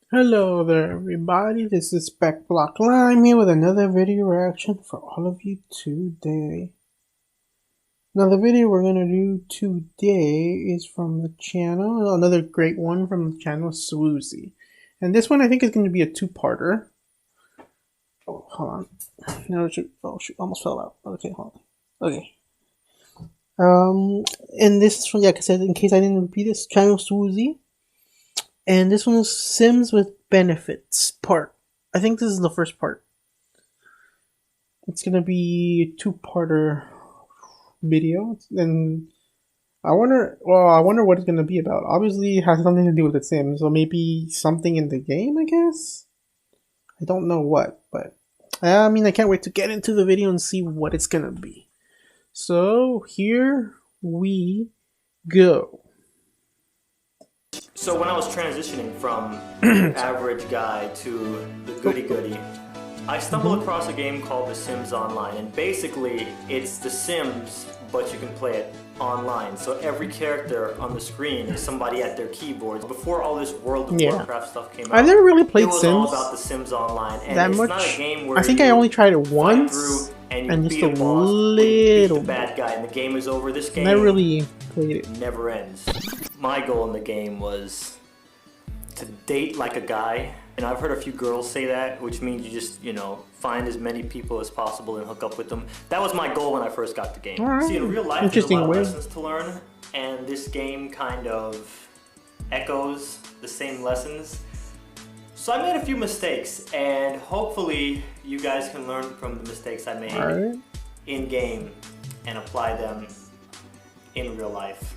Hello there everybody, this is Speckblocklime here with another video reaction for all of you today. Now the video we're going to do today is from the channel, another great one from the channel Swoozie. And this one I think is going to be a two-parter. Oh, hold on. No, it should, oh shoot, almost fell out. Okay, hold on. Okay. And this is from, like I said, in case I didn't repeat this, channel Swoozie. And this one is Sims with Benefits part. I think this is the first part. It's gonna be a two-parter video, and I wonder what it's gonna be about. Obviously, it has something to do with The Sims, so maybe something in the game, I guess. I don't know what, but I mean, I can't wait to get into the video and see what it's gonna be. So here we go. So when I was transitioning from the average guy to the goody-goody, I stumbled across a game called The Sims Online, and basically it's The Sims, but you can play it online. So every character on the screen is somebody at their keyboards. Before all this World of Warcraft stuff came out, I've never really played it was Sims all about The Sims Online, and that it's much. not a game where I think I only tried it once, and just beat a a boss, little beat the bad guy, and the game is over. This game never really played it. never ends. My goal in the game was to date like a guy, and I've heard a few girls say that, which means you just, find as many people as possible and hook up with them. That was my goal when I first got the game. All right. See, in real life, there's a Interesting lot of way. lessons to learn, and this game kind of echoes the same lessons. So I made a few mistakes, and hopefully you guys can learn from the mistakes I made in-game and apply them in real life.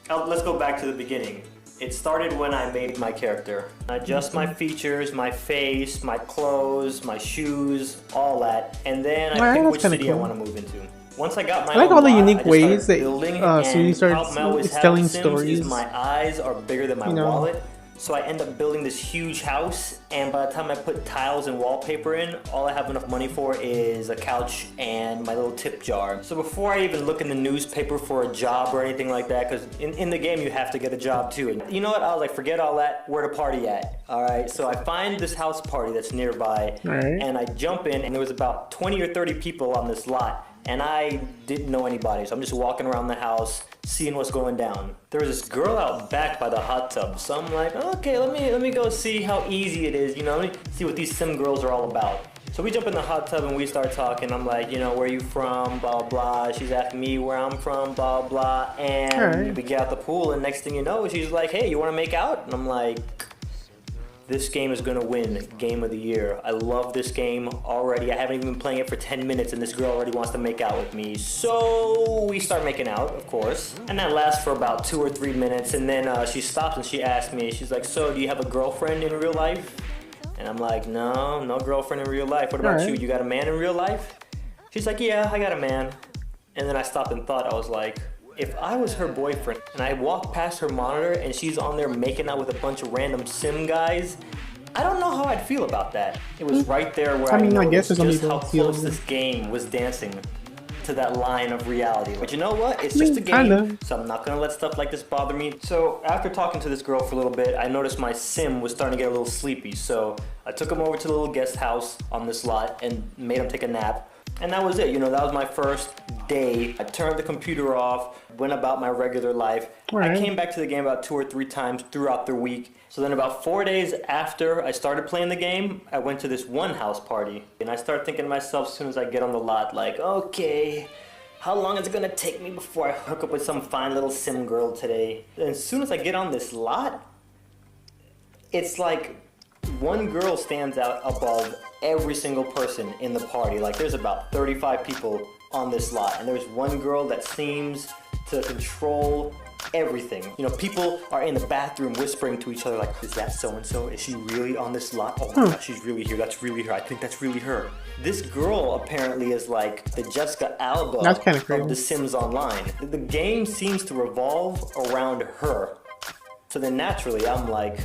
Let's go back to the beginning. It started when I made my character. I adjust my features, my face, my clothes, my shoes, all that, and then I pick which city I want to move into. Once I got my I like own all the lot, unique I just ways started that building, so you and start problem I always have telling with Sims stories. is my eyes are bigger than my wallet. So I end up building this huge house, and by the time I put tiles and wallpaper in, all I have enough money for is a couch and my little tip jar. So before I even look in the newspaper for a job or anything like that, because in the game you have to get a job too. And you know what, I was like, forget all that, where to party at? Alright, so I find this house party that's nearby, and I jump in, and there was about 20 or 30 people on this lot. And I didn't know anybody, so I'm just walking around the house, seeing what's going down. There was this girl out back by the hot tub, so I'm like, okay, let me go see how easy it is, let me see what these sim girls are all about. So we jump in the hot tub and we start talking. I'm like, where are you from, blah, blah. She's asking me where I'm from, blah, blah. And we get out the pool, and next thing you know, she's like, hey, you want to make out? And I'm like, this game is gonna win Game of the Year. I love this game already. I haven't even been playing it for 10 minutes and this girl already wants to make out with me. So we start making out, of course. And that lasts for about 2 or 3 minutes, and then she stops and she asks me, she's like, so do you have a girlfriend in real life? And I'm like, no girlfriend in real life. What about you? You got a man in real life? She's like, yeah, I got a man. And then I stopped and thought, I was like, if I was her boyfriend and I walked past her monitor and she's on there making out with a bunch of random sim guys, I don't know how I'd feel about that. It was right there where I noticed just how close this game was dancing to that line of reality. But you know what? It's just a game, so I'm not gonna let stuff like this bother me. So after talking to this girl for a little bit, I noticed my sim was starting to get a little sleepy. So I took him over to the little guest house on this lot and made him take a nap. And that was it, that was my first day. I turned the computer off, went about my regular life. I came back to the game about 2 or 3 times throughout the week. So then about 4 days after I started playing the game, I went to this one house party. And I started thinking to myself as soon as I get on the lot, like, okay, how long is it gonna take me before I hook up with some fine little sim girl today? And as soon as I get on this lot, it's like one girl stands out above every single person in the party. Like, there's about 35 people on this lot, and there's one girl that seems to control everything. People are in the bathroom whispering to each other like, is that so-and-so? Is she really on this lot? Oh my gosh, she's really here. That's really her. I think that's really her. This girl apparently is like the Jessica Alba of The Sims Online. The game seems to revolve around her. So then naturally, I'm like,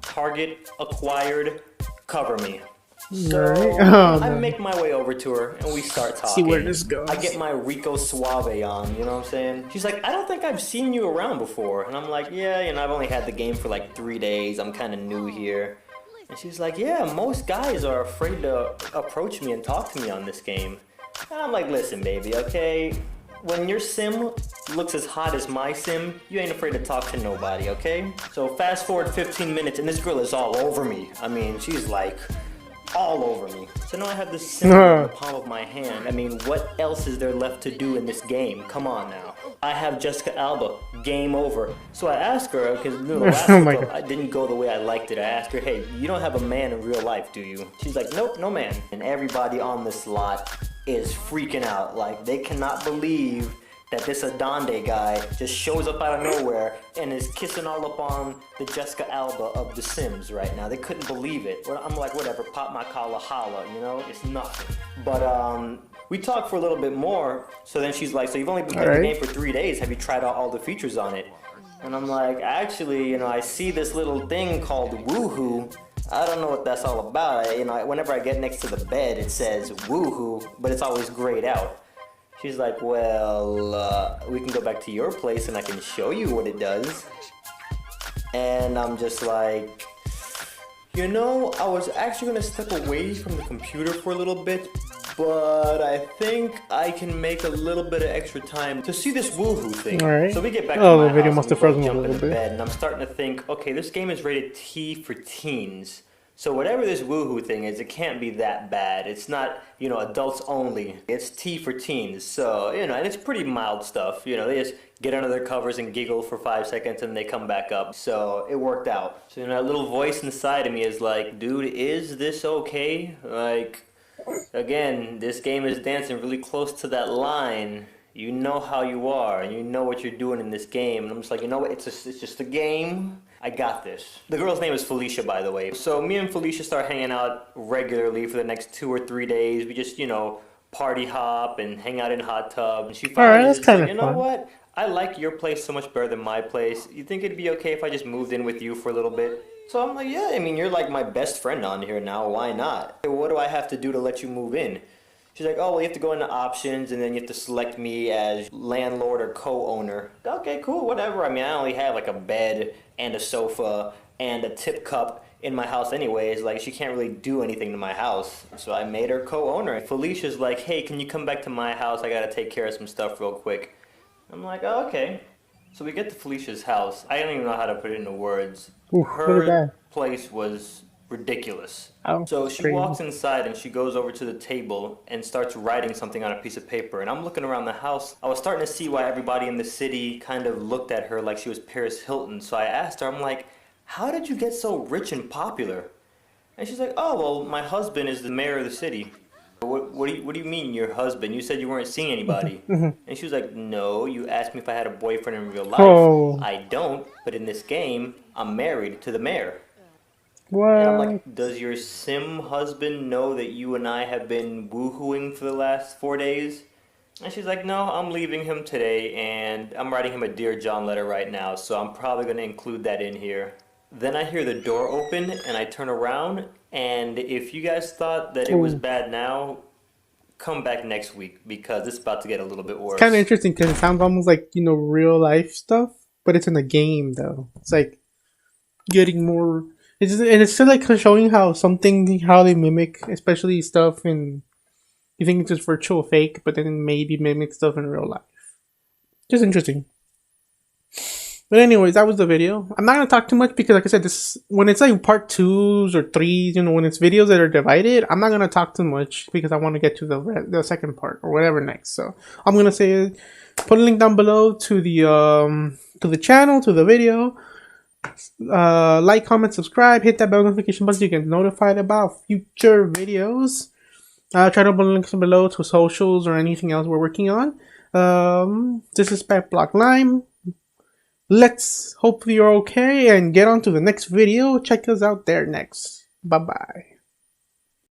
target acquired, cover me. So I make my way over to her and we start talking. See where this goes. I get my Rico Suave on, you know what I'm saying? She's like, I don't think I've seen you around before. And I'm like, yeah, I've only had the game for like 3 days. I'm kind of new here. And she's like, yeah, most guys are afraid to approach me and talk to me on this game. And I'm like, listen, baby, okay? When your sim looks as hot as my sim, you ain't afraid to talk to nobody, okay? So fast forward 15 minutes and this girl is all over me. I mean, she's like all over me. So now I have this sim in the palm of my hand. I mean, what else is there left to do in this game? Come on now. I have Jessica Alba. Game over. So I asked her, because the last club, I didn't go the way I liked it. I asked her, hey, you don't have a man in real life, do you? She's like, nope, no man. And everybody on this lot is freaking out. Like, they cannot believe that this Adonde guy just shows up out of nowhere and is kissing all up on the Jessica Alba of The Sims right now. They couldn't believe it. I'm like, whatever, pop my collar, holla, you know? It's nothing. But, we talked for a little bit more, so then she's like, so you've only been playing the game for 3 days, have you tried out all the features on it? And I'm like, actually, you know, I see this little thing called woohoo. I don't know what that's all about. You know, whenever I get next to the bed, it says woohoo, but it's always grayed out. She's like, well, we can go back to your place and I can show you what it does. And I'm just like, you know, I was actually gonna step away from the computer for a little bit, but I think I can make a little bit of extra time to see this woohoo thing. Alright. So we get back to my the video house must and have we both frozen a jump little into bit. bed, and I'm starting to think, okay, this game is rated T for teens. So whatever this woohoo thing is, it can't be that bad. It's not, you know, adults only. It's T for teens. So, you know, and it's pretty mild stuff. You know, they just get under their covers and giggle for 5 seconds and they come back up. So it worked out. So, you know, that little voice inside of me is like, dude, is this okay? Like, again, this game is dancing really close to that line. You know how you are and you know what you're doing in this game. And I'm just like, you know what, it's just a game. I got this. The girl's name is Felicia, by the way. So me and Felicia start hanging out regularly for the next 2 or 3 days. We just, you know, party hop and hang out in hot tub. And she finally that's is kind like, of you know fun. what? I like your place so much better than my place. You think it'd be okay if I just moved in with you for a little bit? So I'm like, yeah, I mean, you're like my best friend on here now. Why not? What do I have to do to let you move in? She's like, oh, well, you have to go into options, and then you have to select me as landlord or co-owner. Okay, cool, whatever. I mean, I only have like a bed and a sofa and a tip cup in my house anyways. Like, she can't really do anything to my house. So I made her co-owner. Felicia's like, hey, can you come back to my house? I gotta take care of some stuff real quick. I'm like, oh, okay. So we get to Felicia's house. I don't even know how to put it into words. Ooh, look at Her that. place was ridiculous. Oh, So she crazy. walks inside and she goes over to the table and starts writing something on a piece of paper. And I'm looking around the house. I was starting to see why everybody in the city kind of looked at her like she was Paris Hilton. So I asked her, I'm like, how did you get so rich and popular? And she's like, oh, well, my husband is the mayor of the city. What do you mean your husband? You said you weren't seeing anybody. And she was like, no, you asked me if I had a boyfriend in real life. Oh. I don't, but in this game, I'm married to the mayor. What? And I'm like, does your sim husband know that you and I have been woohooing for the last 4 days? And she's like, no, I'm leaving him today, and I'm writing him a Dear John letter right now, so I'm probably going to include that in here. Then I hear the door open, and I turn around, and if you guys thought that it was bad now, come back next week, because it's about to get a little bit worse. Kind of interesting because it sounds almost like, you know, real life stuff, but it's in a game though. It's like getting more. It's still like showing how they mimic, especially stuff in. You think it's just virtual fake, but then maybe mimic stuff in real life. Just interesting. But anyways, that was the video. I'm not gonna talk too much because, like I said, this when it's like part 2s or 3s, you know, when it's videos that are divided, I'm not gonna talk too much because I want to get to the second part or whatever next. So I'm gonna say, put a link down below to the channel, to the video. Like, comment, subscribe, hit that bell notification button so you get notified about future videos. Try to put links below to socials or anything else we're working on. This is Speckblocklime. Let's hope you're okay and get on to the next video. Check us out there next. Bye bye.